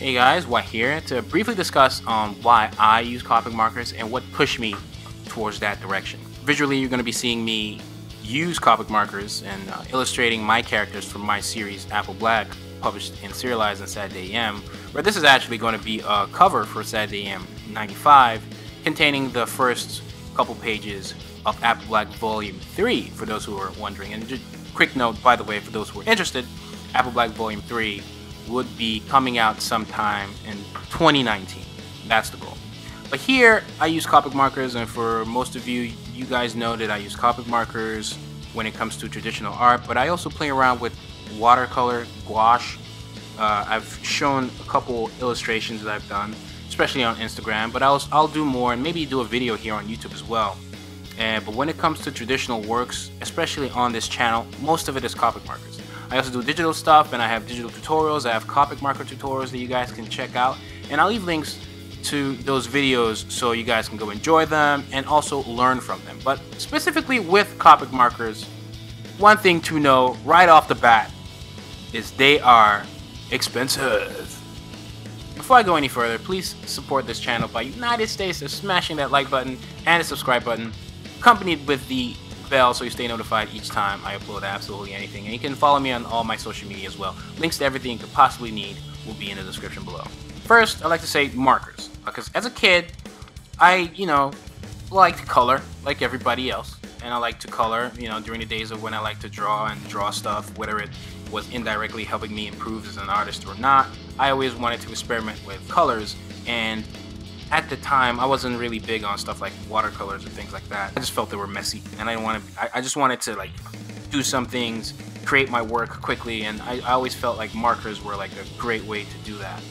Hey guys, Whyt here to briefly discuss why I use Copic Markers and what pushed me towards that direction. Visually, you're going to be seeing me use Copic Markers and illustrating my characters from my series Apple Black, published and serialized on Saturday AM, where this is actually going to be a cover for Saturday AM 95, containing the first couple pages of Apple Black Volume 3, for those who are wondering. And just quick note, by the way, for those who are interested, Apple Black Volume 3 would be coming out sometime in 2019. That's the goal. But here, I use Copic Markers, and for most of you, you guys know that I use Copic Markers when it comes to traditional art, but I also play around with watercolor, gouache. I've shown a couple illustrations that I've done, especially on Instagram, but I'll do more and maybe do a video here on YouTube as well. But when it comes to traditional works, especially on this channel, most of it is Copic Markers. I also do digital stuff, and I have digital tutorials. I have Copic Marker tutorials that you guys can check out, and I'll leave links to those videos so you guys can go enjoy them and also learn from them. But specifically with Copic Markers, one thing to know right off the bat is they are expensive. Before I go any further, please support this channel by United States of smashing that like button and the subscribe button, accompanied with the bell so you stay notified each time I upload absolutely anything. And you can follow me on all my social media as well. Links to everything you could possibly need will be in the description below. First, I'd like to say markers, because as a kid, I, like to color like everybody else. And I like to color, during the days of when I like to draw stuff, whether it was indirectly helping me improve as an artist or not. I always wanted to experiment with colors, and at the time, I wasn't really big on stuff like watercolors or things like that. I just felt they were messy, and I just wanted to do some things, create my work quickly, and I always felt like markers were like a great way to do that.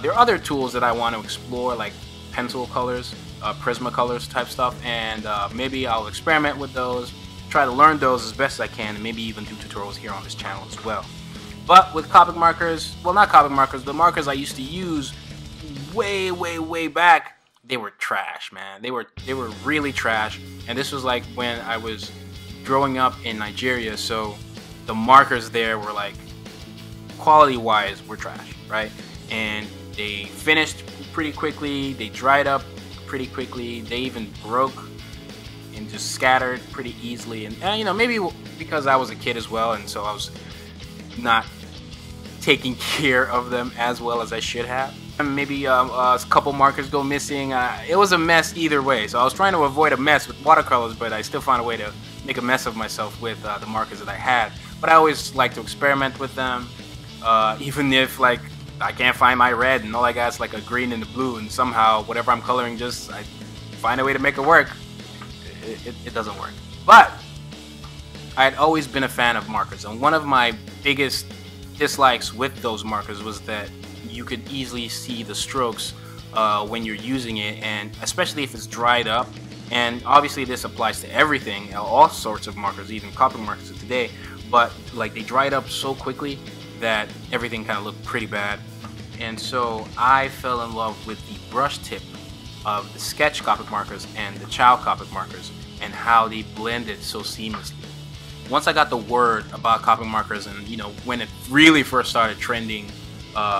There are other tools that I want to explore, like pencil colors, Prismacolors type stuff, and maybe I'll experiment with those, try to learn those as best as I can, and maybe even do tutorials here on this channel as well. But with Copic Markers, well, not Copic Markers, the markers I used to use way back, they were trash, man. They were really trash. And this was like when I was growing up in Nigeria, so the markers there were like, quality wise, were trash, right? And they finished pretty quickly, they dried up pretty quickly, they even broke and just scattered pretty easily. And maybe because I was a kid as well, and so I was not taking care of them as well as I should have. Maybe a couple markers go missing. It was a mess either way, so I was trying to avoid a mess with watercolors, but I still found a way to make a mess of myself with the markers that I had. But I always like to experiment with them, even if I can't find my red and all I got is like a green and a blue, and somehow whatever I'm coloring, I find a way to make it work. It doesn't work. But I had always been a fan of markers, and one of my biggest dislikes with those markers was that you could easily see the strokes when you're using it, and especially if it's dried up. And obviously this applies to everything, all sorts of markers, even Copic Markers of today, but they dried up so quickly that everything kind of looked pretty bad. And so I fell in love with the brush tip of the Sketch Copic Markers and the Ciao Copic Markers, and how they blended so seamlessly. Once I got the word about Copic Markers, and when it really first started trending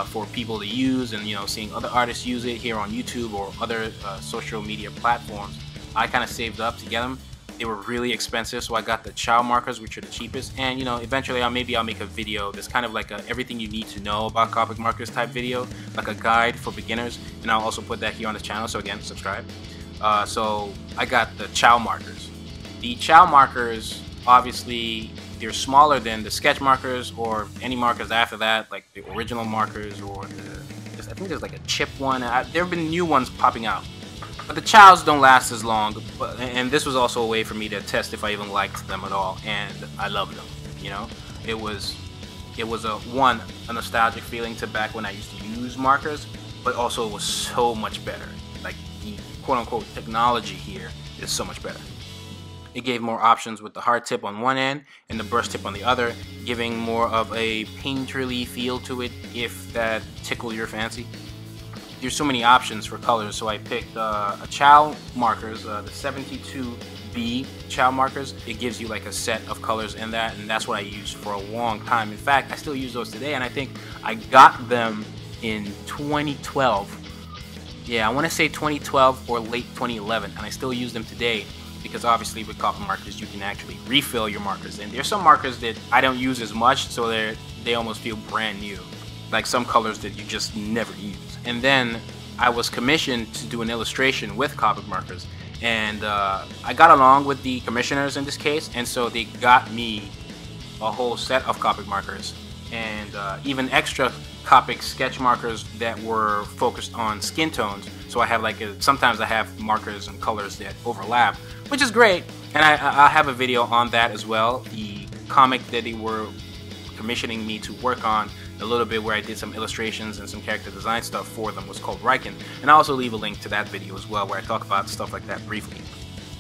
for people to use, and seeing other artists use it here on YouTube or other social media platforms, I kind of saved up to get them. They were really expensive, so I got the Ciao markers, which are the cheapest. And eventually I'll make a video that's kind of like a everything you need to know about Copic Markers type video, like a guide for beginners, and I'll also put that here on the channel, so again, subscribe. So I got the Ciao markers. The Ciao markers, obviously, they're smaller than the sketch markers or any markers after that, like the original markers, or I think there's like a chip one. There have been new ones popping out. But the Ciaos don't last as long, and this was also a way for me to test if I even liked them at all, and I loved them. It was a nostalgic feeling to back when I used to use markers, but also it was so much better. Like the quote-unquote technology here is so much better. It gave more options with the hard tip on one end and the brush tip on the other, giving more of a painterly feel to it, if that tickled your fancy. There's so many options for colors, so I picked a Ciao markers, the 72B Ciao markers. It gives you like a set of colors in that, and that's what I used for a long time. In fact, I still use those today, and I think I got them in 2012. Yeah, I want to say 2012 or late 2011, and I still use them today because obviously with Copic markers you can actually refill your markers, and there's some markers that I don't use as much, so they almost feel brand new, like some colors that you just never use. And then I was commissioned to do an illustration with Copic markers, and I got along with the commissioners in this case, and so they got me a whole set of Copic markers and even extra Copic sketch markers that were focused on skin tones. So I have like sometimes I have markers and colors that overlap, which is great, and I have a video on that as well. The comic that they were commissioning me to work on a little bit, where I did some illustrations and some character design stuff for them, was called Ryken, and I'll also leave a link to that video as well where I talk about stuff like that briefly.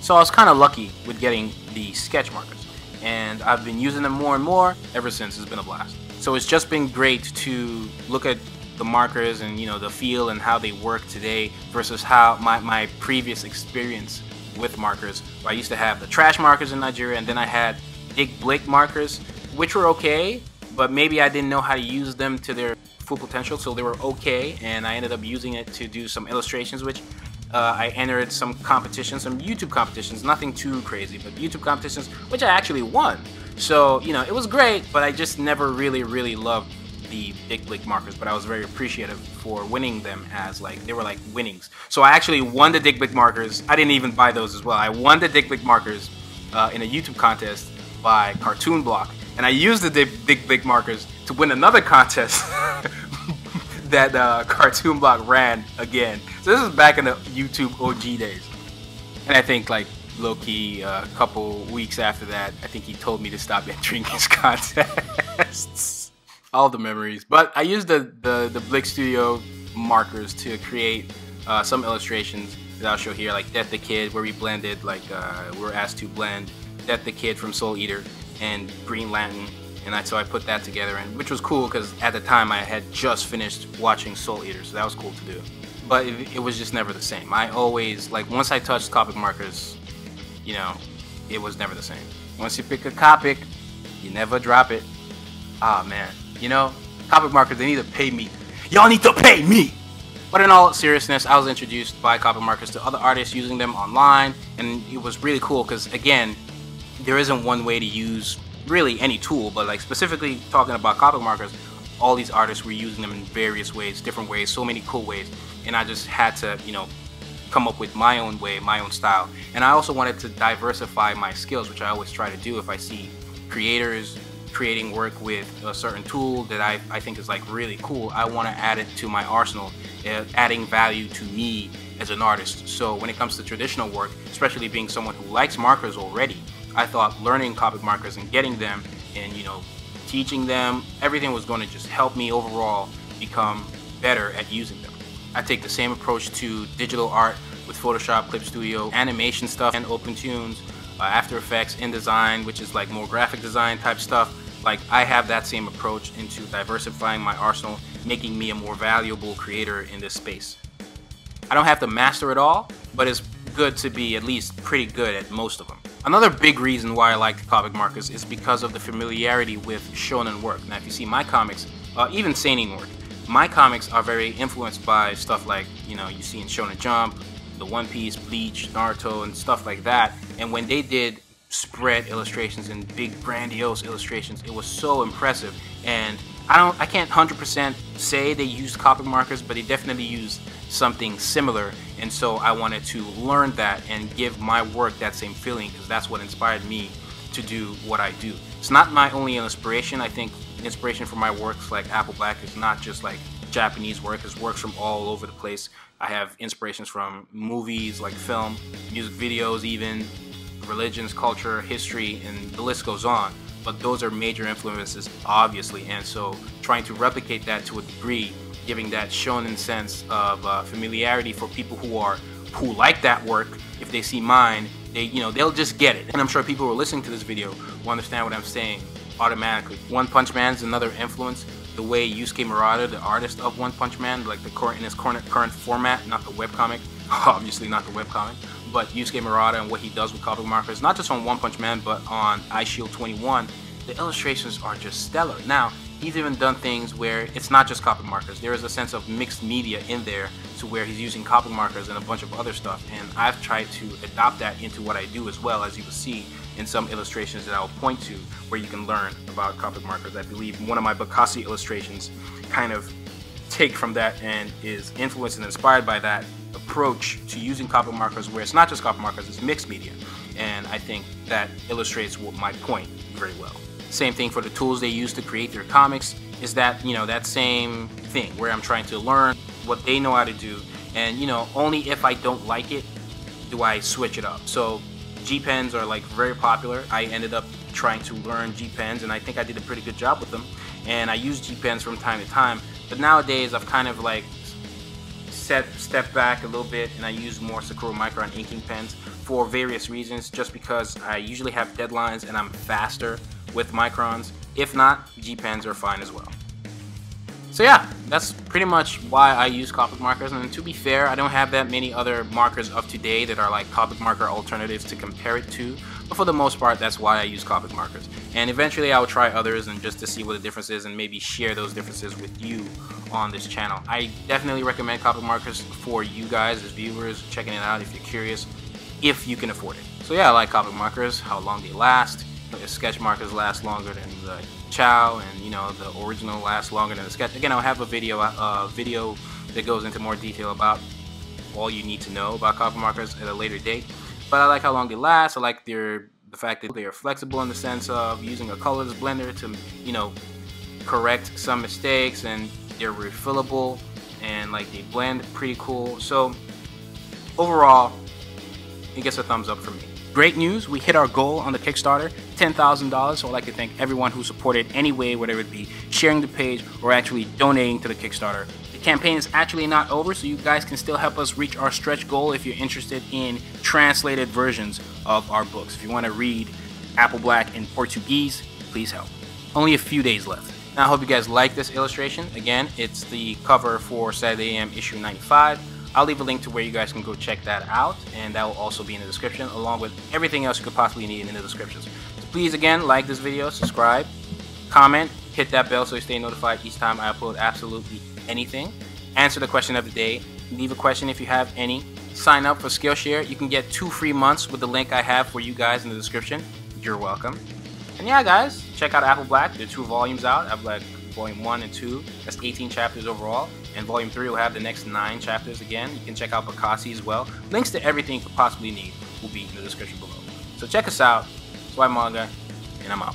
So I was kind of lucky with getting the sketch markers, and I've been using them more and more ever since. It's been a blast. So it's just been great to look at the markers and, you know, the feel and how they work today versus how my previous experience with markers. I used to have the trash markers in Nigeria, and then I had Dick Blick markers, which were okay, but maybe I didn't know how to use them to their full potential, so they were okay, and I ended up using it to do some illustrations, which I entered some competitions, some YouTube competitions, nothing too crazy, but YouTube competitions, which I actually won. So, you know, it was great, but I just never really loved the Dick Blick markers, but I was very appreciative for winning them, as like they were like winnings. So I actually won the Dick Blick markers. I didn't even buy those as well. I won the Dick Blick markers in a YouTube contest by Cartoon Block, and I used the Dick Blick markers to win another contest that Cartoon Block ran again. So this is back in the YouTube OG days, and I think like low-key a couple weeks after that, I think he told me to stop entering his contests. All the memories. But I used the Blick Studio markers to create some illustrations that I'll show here, like Death the Kid, where we blended, like we were asked to blend Death the Kid from Soul Eater and Green Lantern, and so I put that together, and which was cool because at the time I had just finished watching Soul Eater, so that was cool to do. But it was just never the same. I always, like, once I touched Copic markers, you know, it was never the same. Once you pick a Copic, you never drop it. Ah, man. You know, Copic markers, they need to pay me. Y'all need to pay me! But in all seriousness, I was introduced by Copic markers to other artists using them online, and it was really cool because, again, there isn't one way to use really any tool, but like specifically talking about Copic markers, all these artists were using them in various ways, different ways, so many cool ways, and I just had to, you know, come up with my own way, my own style. And I also wanted to diversify my skills, which I always try to do if I see creators creating work with a certain tool that I think is like really cool. I want to add it to my arsenal, adding value to me as an artist. So when it comes to traditional work, especially being someone who likes markers already, I thought learning Copic markers and getting them and, you know, teaching them, everything was going to just help me overall become better at using them. I take the same approach to digital art with Photoshop, Clip Studio, animation stuff, and OpenTunes, After Effects, InDesign, which is like more graphic design type stuff. Like, I have that same approach into diversifying my arsenal, making me a more valuable creator in this space. I don't have to master it all, but it's good to be at least pretty good at most of them. Another big reason why I like Copic markers is because of the familiarity with shonen work. Now, if you see my comics, even seinen work, my comics are very influenced by stuff like, you know, you see in Shonen Jump, the One Piece, Bleach, Naruto, and stuff like that. And when they did spread illustrations and big grandiose illustrations, it was so impressive. And I can't 100% say they used Copic markers, but they definitely used something similar, and so I wanted to learn that and give my work that same feeling, because that's what inspired me to do what I do. It's not my only inspiration. I think inspiration for my works like Apple Black is not just like Japanese work, it's works from all over the place. I have inspirations from movies, like film, music videos even, religions, culture, history, and the list goes on. But those are major influences, obviously, and so trying to replicate that to a degree, giving that shonen sense of familiarity for people who like that work. If they see mine, they'll just get it. And I'm sure people who are listening to this video will understand what I'm saying automatically. One Punch Man is another influence. The way Yusuke Murata, the artist of One Punch Man, like in his current format, not the webcomic, obviously not the webcomic, but Yusuke Murata and what he does with Copic markers, not just on One Punch Man, but on Eyeshield 21, the illustrations are just stellar. Now, he's even done things where it's not just Copic Markers. There is a sense of mixed media in there, to where he's using Copic Markers and a bunch of other stuff, and I've tried to adopt that into what I do as well, as you will see in some illustrations that I'll point to where you can learn about Copic Markers. I believe one of my BACASSI illustrations kind of take from that and is influenced and inspired by that approach to using Copic Markers, where it's not just Copic Markers, it's mixed media, and I think that illustrates my point very well. Same thing for the tools they use to create their comics, is that, you know, that same thing where I'm trying to learn what they know how to do, and, you know, only if I don't like it do I switch it up. So G pens are like very popular. I ended up trying to learn G pens, and I think I did a pretty good job with them, and I use G pens from time to time, but nowadays I've kind of like step back a little bit, and I use more Sakura Micron inking pens for various reasons, just because I usually have deadlines and I'm faster with microns. If not, G pens are fine as well. So yeah, that's pretty much why I use Copic Markers, and to be fair, I don't have that many other markers of today that are like Copic Marker alternatives to compare it to, but for the most part, that's why I use Copic Markers. And eventually I will try others, and just to see what the difference is, and maybe share those differences with you on this channel. I definitely recommend Copic Markers for you guys as viewers, checking it out if you're curious, if you can afford it. So yeah, I like Copic Markers, how long they last. The sketch markers last longer than the Ciao, and you know, the original lasts longer than the sketch. Again, I'll have a video that goes into more detail about all you need to know about Copic Markers at a later date. But I like how long they last. I like the fact that they are flexible in the sense of using a colorless blender to, you know, correct some mistakes, and they're refillable, and like they blend pretty cool. So overall, it gets a thumbs up for me. Great news, we hit our goal on the Kickstarter, $10,000, so I'd like to thank everyone who supported any way, whatever it be, sharing the page or actually donating to the Kickstarter. The campaign is actually not over, so you guys can still help us reach our stretch goal if you're interested in translated versions of our books. If you want to read Apple Black in Portuguese, please help. Only a few days left. Now I hope you guys like this illustration. Again, it's the cover for Saturday AM issue 95. I'll leave a link to where you guys can go check that out, and that will also be in the description, along with everything else you could possibly need in the descriptions. So please, again, like this video, subscribe, comment, hit that bell so you stay notified each time I upload absolutely anything. Answer the question of the day. Leave a question if you have any. Sign up for Skillshare. You can get 2 free months with the link I have for you guys in the description. You're welcome. And yeah, guys, check out Apple Black. There are 2 volumes out. Apple Black Volume 1 and 2. That's 18 chapters overall. And Volume 3 will have the next 9 chapters again. You can check out BACASSI as well. Links to everything you could possibly need will be in the description below. So check us out. It's WHYTMANGA, and I'm out.